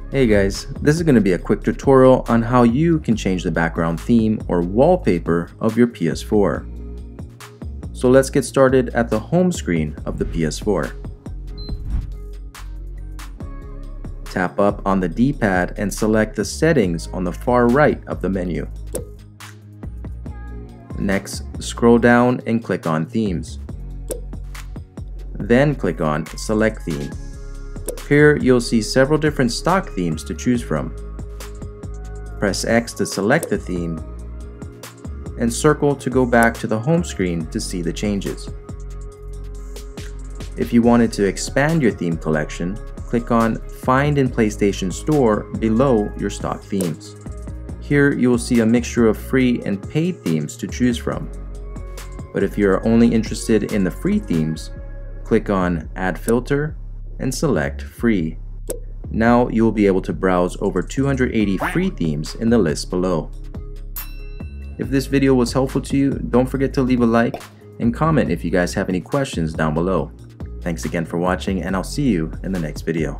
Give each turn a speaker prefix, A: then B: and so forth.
A: Hey guys, this is going to be a quick tutorial on how you can change the background theme or wallpaper of your PS4. So let's get started at the home screen of the PS4. Tap up on the D-pad and select the settings on the far right of the menu. Next, scroll down and click on Themes. Then click on Select Theme. Here you'll see several different stock themes to choose from. Press X to select the theme, and circle to go back to the home screen to see the changes. If you wanted to expand your theme collection, click on Find in PlayStation Store below your stock themes. Here you will see a mixture of free and paid themes to choose from. But if you are only interested in the free themes, click on Add Filter and select Free. Now you will be able to browse over 280 free themes in the list below. If this video was helpful to you, don't forget to leave a like and comment if you guys have any questions down below. Thanks again for watching, and I'll see you in the next video.